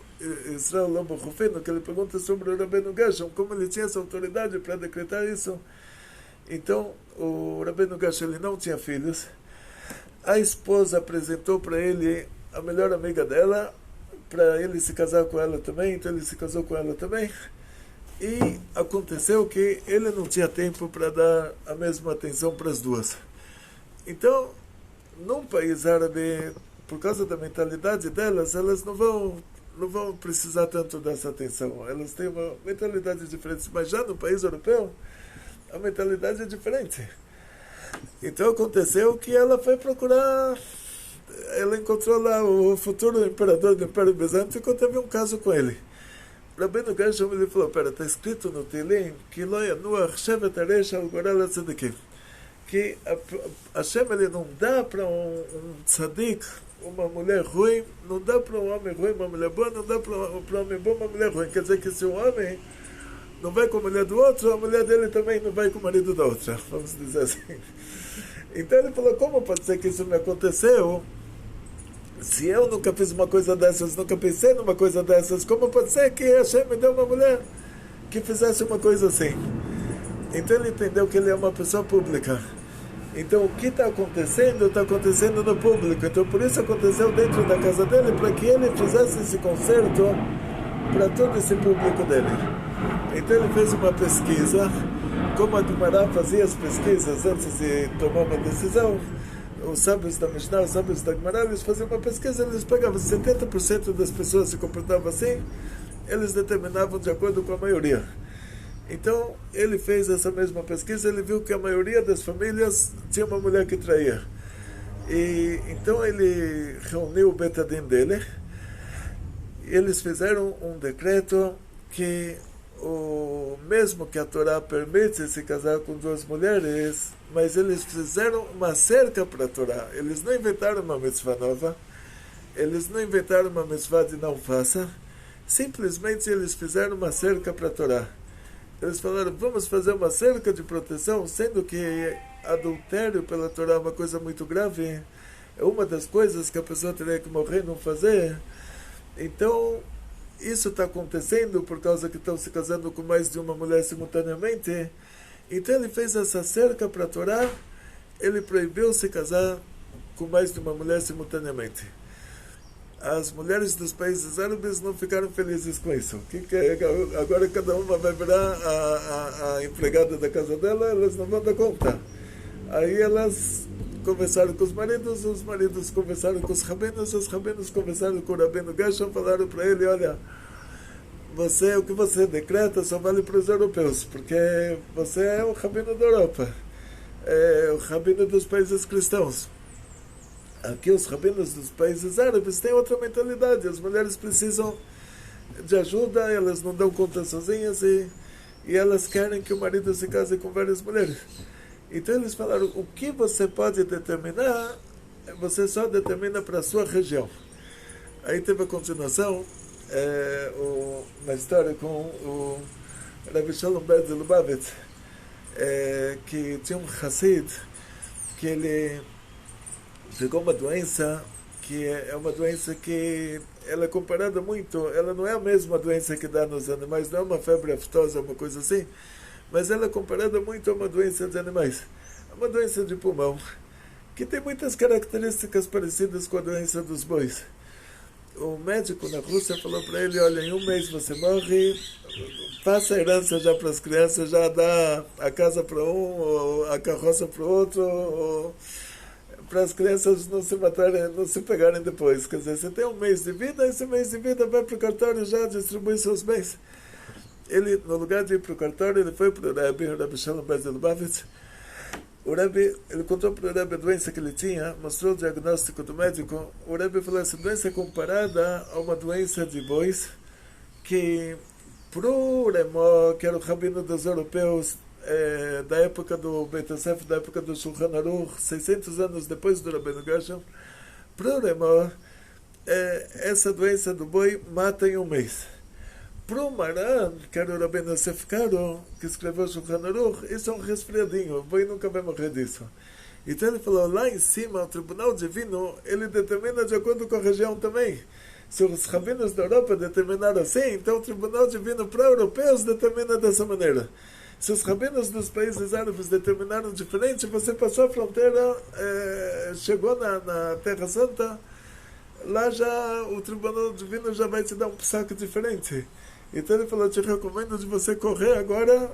Israel Lobo Rufino, que ele pergunta sobre o Rabbeinu Gershon, como ele tinha essa autoridade para decretar isso. Então, o Rabbeinu Gershon, ele não tinha filhos. A esposa apresentou para ele a melhor amiga dela, para ele se casar com ela também, então ele se casou com ela também. E aconteceu que ele não tinha tempo para dar a mesma atenção para as duas. Então, num país árabe, por causa da mentalidade delas, elas não vão precisar tanto dessa atenção. Elas têm uma mentalidade diferente, mas já no país europeu, a mentalidade é diferente. Então aconteceu que ela foi procurar, ela encontrou lá o futuro imperador do Império Bizântico e teve um caso com ele. Rabbeinu Gershom, ele falou, está escrito no Tilim que lo yanuach shevet haresh al goral hatzadikim, que Hashem, ele não dá para um tzadik uma mulher ruim, não dá para um homem ruim uma mulher boa, não dá para um homem bom uma mulher ruim. Quer dizer que se o homem não vai com a mulher do outro, a mulher dele também não vai com o marido da outra, vamos dizer assim. Então ele falou, como pode ser que isso me aconteceu? Se eu nunca fiz uma coisa dessas, nunca pensei numa coisa dessas, como pode ser que Hashem me deu uma mulher que fizesse uma coisa assim? Então ele entendeu que ele é uma pessoa pública. Então o que está acontecendo no público. Então por isso aconteceu dentro da casa dele, para que ele fizesse esse concerto para todo esse público dele. Então ele fez uma pesquisa, como a Gumará fazia as pesquisas antes de tomar uma decisão. Os sábios da Mishnah, os sábios da Gumará, eles faziam uma pesquisa, eles pegavam 70% das pessoas se comportavam assim, eles determinavam de acordo com a maioria. Então ele fez essa mesma pesquisa, ele viu que a maioria das famílias tinha uma mulher que traía. E então ele reuniu o Betadin dele, e eles fizeram um decreto que mesmo que a Torá permite se casar com duas mulheres, mas eles fizeram uma cerca para a Torá. Eles não inventaram uma mitzvah nova, eles não inventaram uma mitzvah de não faça, simplesmente eles fizeram uma cerca para a Torá. Eles falaram, vamos fazer uma cerca de proteção, sendo que adultério pela Torá é uma coisa muito grave, é uma das coisas que a pessoa teria que morrer e não fazer. Então, isso está acontecendo por causa que estão se casando com mais de uma mulher simultaneamente. Então ele fez essa cerca para a Torá, ele proibiu se casar com mais de uma mulher simultaneamente. As mulheres dos países árabes não ficaram felizes com isso. Agora cada uma vai virar a empregada da casa dela, elas não vão dar conta. Aí elas conversaram com os maridos conversaram com os rabinos conversaram com o Rabbeinu Gershon, falaram para ele, olha, o que você decreta só vale para os europeus, porque você é o rabino da Europa, é o rabino dos países cristãos. Aqui os rabinos dos países árabes têm outra mentalidade, as mulheres precisam de ajuda, elas não dão conta sozinhas e elas querem que o marido se case com várias mulheres. Então eles falaram, o que você pode determinar, você só determina para a sua região. Aí teve a continuação, uma história com o Rabbi Shalom Ber de Lubavitch, que tinha um Hassid, que ele pegou uma doença, que é uma doença que ela é comparada muito, ela não é a mesma doença que dá nos animais, não é uma febre aftosa, uma coisa assim, mas ela é comparada muito a uma doença de animais. É uma doença de pulmão, que tem muitas características parecidas com a doença dos bois. O médico na Rússia falou para ele, olha, em um mês você morre, passa a herança já para as crianças, já dá a casa para um, ou a carroça para o outro, para as crianças não se matarem, não se pegarem depois. Quer dizer, você tem um mês de vida, esse mês de vida vai para o cartório já distribuir seus bens. Ele, no lugar de ir para o cartório, ele foi para o Rabbi Shalom Ber de Lubavitch. O Rebbe, ele contou para o Rebbe a doença que ele tinha, mostrou o diagnóstico do médico. O Rebbe falou, essa doença é comparada a uma doença de bois, que para o Remó, que era o rabino dos europeus, da época do Beit Yosef, da época do Shulchan Aruch, 600 anos depois do Rabbeinu Gershon, para o Remó, essa doença do boi mata em um mês. Para o Maran, que era o Rabbeinu Yosef Karo, que escreveu o Shulchan Aruch, isso é um resfriadinho, o boi nunca vai morrer disso. Então ele falou, lá em cima, o tribunal divino, ele determina de acordo com a região também. Se os rabinos da Europa determinaram assim, então o tribunal divino para europeus determina dessa maneira. Se os rabinos dos países árabes determinaram diferente, você passou a fronteira, chegou na Terra Santa, lá já o tribunal divino já vai te dar um saco diferente. Então ele falou, te recomendo de você correr agora,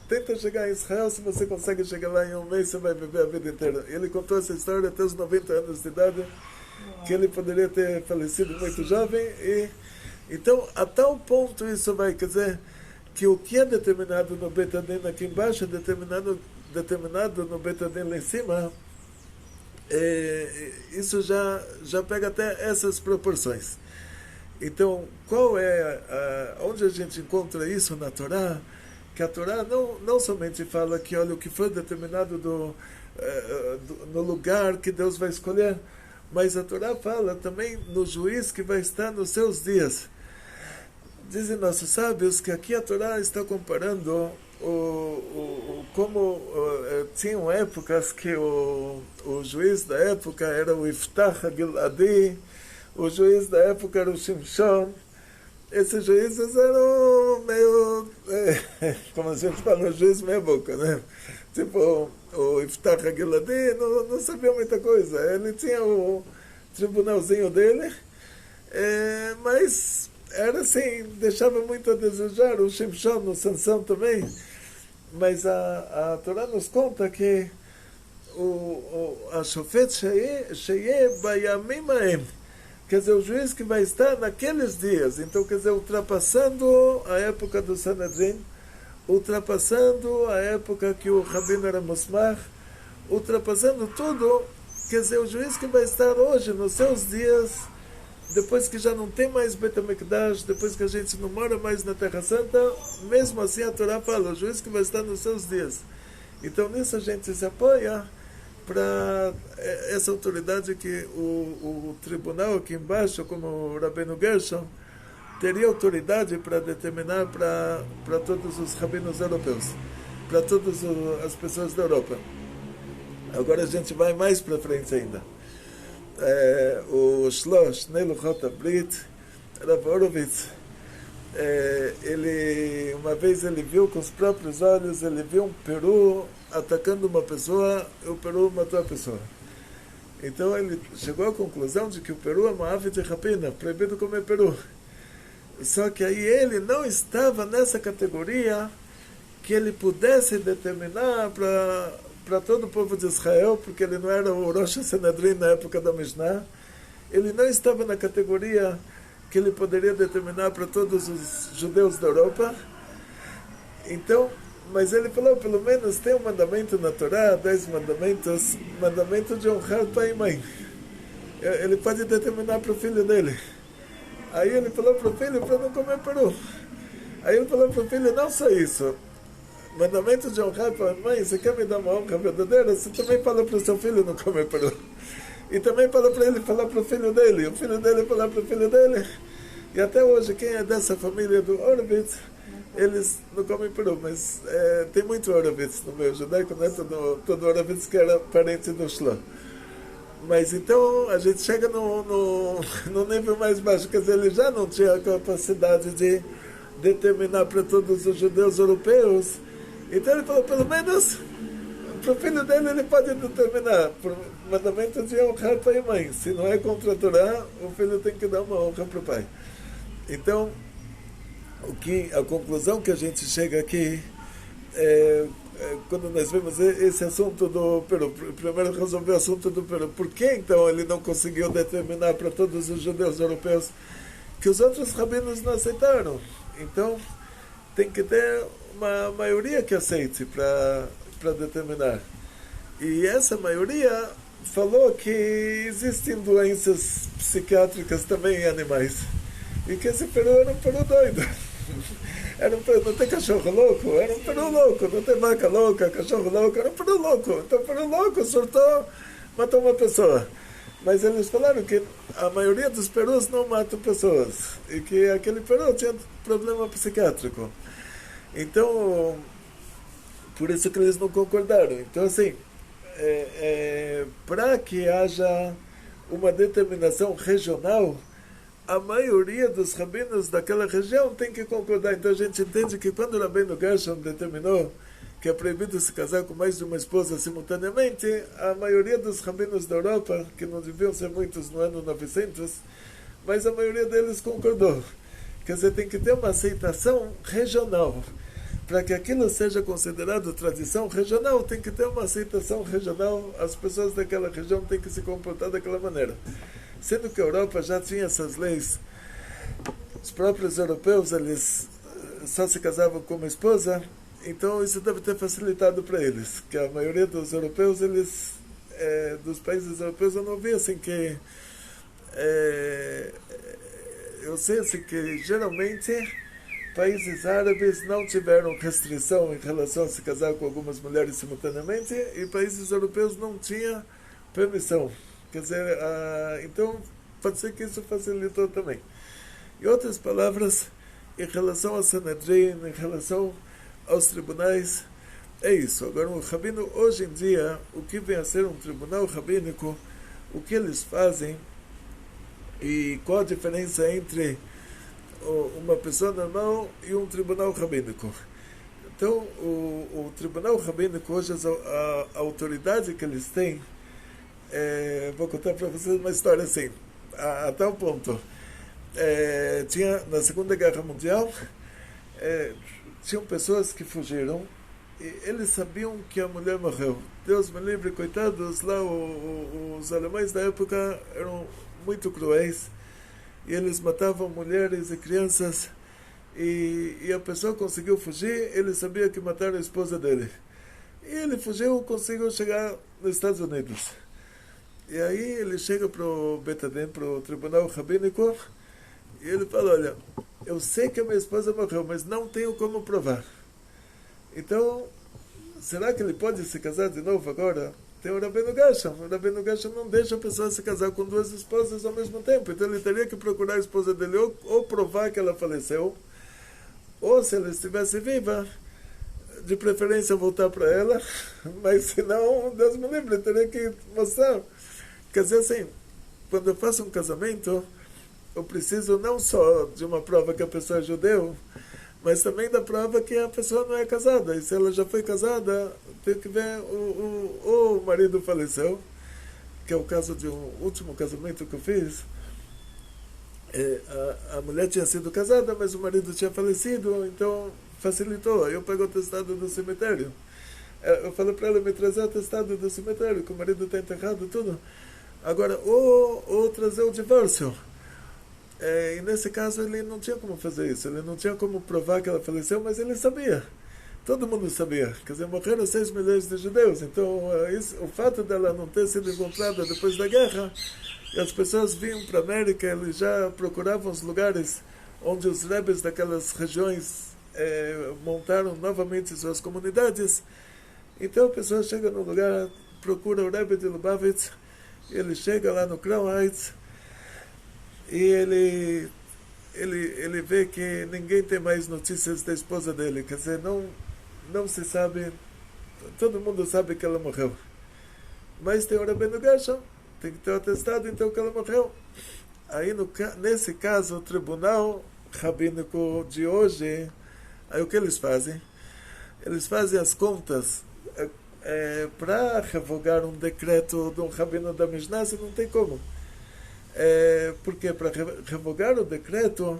tenta chegar em Israel, se você consegue chegar lá em um mês, você vai viver a vida inteira. Ele contou essa história até os 90 anos de idade, que ele poderia ter falecido muito jovem. E então, a tal ponto isso vai, quer dizer, que o que é determinado no Beit Adin aqui embaixo é determinado no Beit Adin lá em cima, isso já pega até essas proporções. Então, qual é onde a gente encontra isso na Torá? Que a Torá não somente fala que olha o que foi determinado no lugar que Deus vai escolher, mas a Torá fala também no juiz que vai estar nos seus dias. Dizem nossos sábios que aqui a Torá está comparando como tinham épocas que o juiz da época era o Iftach HaGiladi, o juiz da época era o Shimshon. Esses juízes eram meio, como a gente fala, um juiz meia boca, né? Tipo, o Iftach HaGiladi não sabia muita coisa. Ele tinha o tribunalzinho dele, mas era assim, deixava muito a desejar. O Shimshon, o Sansão também. Mas a Torá nos conta que a Shofet Sheye Bayamim Haem, quer dizer, o juiz que vai estar naqueles dias. Então, quer dizer, ultrapassando a época do Sanedrin, ultrapassando a época que o Rabino era Musmar, ultrapassando tudo, quer dizer, o juiz que vai estar hoje, nos seus dias, depois que já não tem mais Beit HaMikdash, depois que a gente não mora mais na Terra Santa, mesmo assim a Torá fala, o juiz que vai estar nos seus dias. Então, nisso a gente se apoia para essa autoridade que o tribunal aqui embaixo, como o Rabbeinu Gershon, teria autoridade para determinar para todos os rabinos europeus, para todas as pessoas da Europa. Agora a gente vai mais para frente ainda. O Shlosh Neluchot Abrit, Rav Horowitz, uma vez ele viu com os próprios olhos, ele viu um peru atacando uma pessoa, e o peru matou a pessoa. Então ele chegou à conclusão de que o peru é uma ave de rapina, proibido comer peru. Só que aí ele não estava nessa categoria que ele pudesse determinar para todo o povo de Israel, porque ele não era o Rosh Sanedrin na época da Mishnah. Ele não estava na categoria que ele poderia determinar para todos os judeus da Europa. Então, mas ele falou, pelo menos tem um mandamento na Torá, 10 mandamentos, mandamento de honrar pai e mãe. Ele pode determinar para o filho dele. Aí ele falou para o filho para não comer peru. Aí ele falou para o filho, não só isso, mandamento de honrar pai e mãe, você quer me dar uma honra verdadeira, você também fala para o seu filho não comer peru. E também fala para ele falar para o filho dele, o filho dele falar para o filho dele. E até hoje, quem é dessa família do Horowitz, eles não comem peru, mas tem muito Horowitz no meio judaico, não é todo Horowitz que era parente do Shlomo. Mas então a gente chega no nível mais baixo, quer dizer, ele já não tinha a capacidade de determinar para todos os judeus europeus. Então ele falou, pelo menos para o filho dele ele pode determinar, por mandamento de honrar pai e mãe. Se não é contra a Torá, o filho tem que dar uma honra para o pai. Então, a conclusão que a gente chega aqui quando nós vemos esse assunto do peru, primeiro resolver o assunto do peru, por que então ele não conseguiu determinar para todos os judeus europeus que os outros rabinos não aceitaram? Então tem que ter uma maioria que aceite para determinar. E essa maioria falou que existem doenças psiquiátricas também em animais e que esse peru era um peru doido. Não tem cachorro louco, era um peru louco, não tem vaca louca, cachorro louco, era um peru louco. Então o peru louco surtou, matou uma pessoa. Mas eles falaram que a maioria dos perus não matam pessoas e que aquele peru tinha problema psiquiátrico. Então, por isso que eles não concordaram. Então, assim, para que haja uma determinação regional, a maioria dos rabinos daquela região tem que concordar. Então a gente entende que quando o Rabbeinu Gershon determinou que é proibido se casar com mais de uma esposa simultaneamente, a maioria dos rabinos da Europa, que não deviam ser muitos no ano 900, mas a maioria deles concordou. Quer dizer, tem que ter uma aceitação regional. Para que aquilo seja considerado tradição regional, tem que ter uma aceitação regional, as pessoas daquela região têm que se comportar daquela maneira. Sendo que a Europa já tinha essas leis, os próprios europeus, eles só se casavam com uma esposa, então isso deve ter facilitado para eles, que a maioria dos europeus, eles, dos países europeus, eu não vi assim que... eu sei assim que geralmente países árabes não tiveram restrição em relação a se casar com algumas mulheres simultaneamente e países europeus não tinham permissão. Quer dizer, então pode ser que isso facilitou também. Em outras palavras, em relação ao Sanedrin, em relação aos tribunais, é isso. Agora, o rabino, hoje em dia, o que vem a ser um tribunal rabínico, o que eles fazem e qual a diferença entre uma pessoa normal e um tribunal rabínico. Então, o tribunal rabínico, hoje, a autoridade que eles têm, vou contar para vocês uma história assim, a tal ponto. Tinha, na Segunda Guerra Mundial, tinham pessoas que fugiram e eles sabiam que a mulher morreu. Deus me livre, coitados, lá os alemães da época eram muito cruéis e eles matavam mulheres e crianças e a pessoa conseguiu fugir, ele sabia que mataram a esposa dele. E ele fugiu, conseguiu chegar nos Estados Unidos. E aí ele chega para o Betadem, para o Tribunal Rabínico, e ele fala, olha, eu sei que a minha esposa morreu, mas não tenho como provar. Então, será que ele pode se casar de novo agora? Tem o Rabbeinu Gershon. O Rabbeinu Gershon não deixa a pessoa se casar com duas esposas ao mesmo tempo. Então ele teria que procurar a esposa dele ou provar que ela faleceu, ou se ela estivesse viva, de preferência voltar para ela, mas se não, Deus me livre, teria que mostrar. Quer dizer assim, quando eu faço um casamento, eu preciso não só de uma prova que a pessoa é judeu, mas também da prova que a pessoa não é casada. E se ela já foi casada, tem que ver ou o marido faleceu, que é o caso de um último casamento que eu fiz. A mulher tinha sido casada, mas o marido tinha falecido, então facilitou. Aí eu pego o atestado do cemitério. Eu falei para ela me trazer o atestado do cemitério, que o marido está enterrado, tudo. Agora, ou trazer o divórcio. E nesse caso ele não tinha como fazer isso, ele não tinha como provar que ela faleceu, mas ele sabia. Todo mundo sabia. Quer dizer, morreram 6 milhões de judeus. Então, o fato dela não ter sido encontrada depois da guerra, e as pessoas vinham para a América, eles já procuravam os lugares onde os rebes daquelas regiões montaram novamente suas comunidades. Então, a pessoa chega no lugar, procura o Rebbe de Lubavitch, ele chega lá no Crown Heights, e ele vê que ninguém tem mais notícias da esposa dele. Quer dizer, não se sabe, todo mundo sabe que ela morreu. Mas tem o Rabbeinu Gershon, tem que ter o atestado, então, que ela morreu. Aí, nesse caso, o tribunal rabínico de hoje, aí o que eles fazem? Eles fazem as contas para revogar um decreto de um rabino da Mishnah, não tem como. Porque para revogar o decreto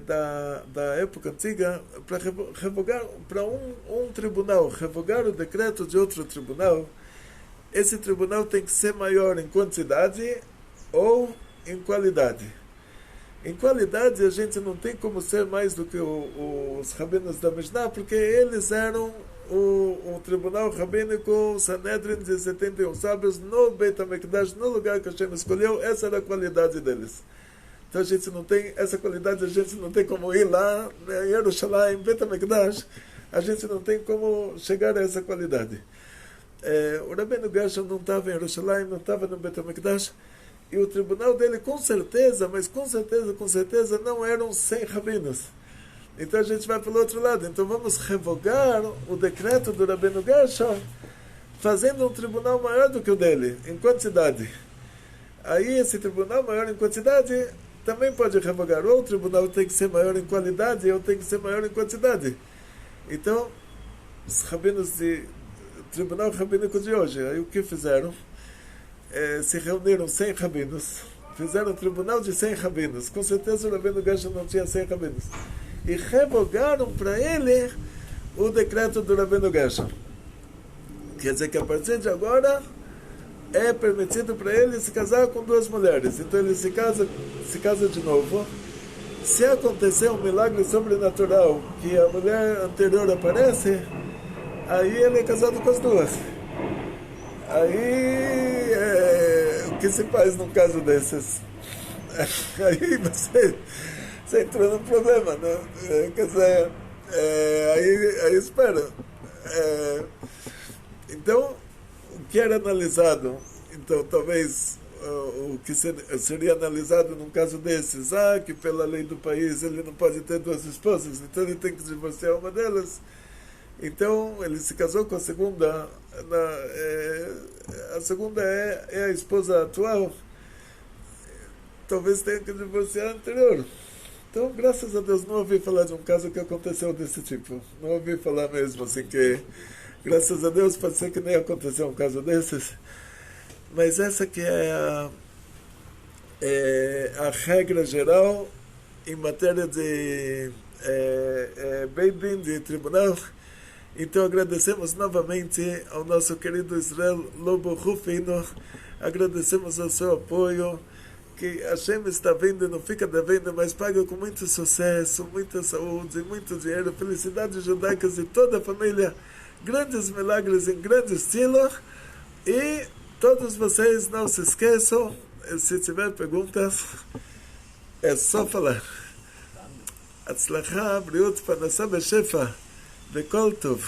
da época antiga, para revogar para um tribunal, revogar o decreto de outro tribunal, esse tribunal tem que ser maior em quantidade ou em qualidade. Em qualidade a gente não tem como ser mais do que os rabinos da Mishnah, porque eles eram o tribunal rabínico Sanedrin de 71 sábios no Beit HaMikdash, no lugar que Hashem escolheu. Essa era a qualidade deles. Então a gente não tem essa qualidade, a gente não tem como ir lá em Jerusalém, em Beit HaMikdash, a gente não tem como chegar a essa qualidade. O Rabbeinu Gershon não estava em Jerusalém, não estava no Beit HaMikdash, e o tribunal dele com certeza não eram 100 rabinos. Então a gente vai pelo outro lado. Então vamos revogar o decreto do Rabbeinu Gershon, fazendo um tribunal maior do que o dele, em quantidade. Aí esse tribunal maior em quantidade também pode revogar. Ou o tribunal tem que ser maior em qualidade, ou tem que ser maior em quantidade. Então, os rabinos o tribunal rabínico de hoje, aí o que fizeram? Se reuniram 100 rabinos, fizeram um tribunal de 100 rabinos. Com certeza o Rabino Gershon não tinha 100 rabinos. E revogaram para ele o decreto do Rabino Gershon. Quer dizer que a partir de agora é permitido para ele se casar com 2 mulheres. Então ele se casa de novo. Se acontecer um milagre sobrenatural que a mulher anterior aparece, aí ele é casado com as 2. Aí o que se faz num caso desses? Aí você entrou num problema, né? Quer dizer, aí espera. Então, o que era analisado, então talvez o que seria analisado num caso desses, que pela lei do país ele não pode ter 2 esposas, então ele tem que divorciar uma delas. Então ele se casou com a segunda, a segunda é a esposa atual, talvez tenha que divorciar a anterior. Então, graças a Deus, não ouvi falar de um caso que aconteceu desse tipo. Não ouvi falar mesmo, assim, que graças a Deus pode ser que nem aconteceu um caso desses. Mas essa que é a regra geral em matéria de Beit Din, de tribunal. Então agradecemos novamente ao nosso querido Israel Lobo Rufino, agradecemos ao seu apoio, que Hashem está vendo e não fica devendo, mas paga com muito sucesso, muita saúde, muito dinheiro, felicidades judaicas de toda a família, grandes milagres em grande estilo. E todos vocês não se esqueçam, se tiver perguntas, é só falar. Atzlacha, briut, panasá, beshefa, vekol tov.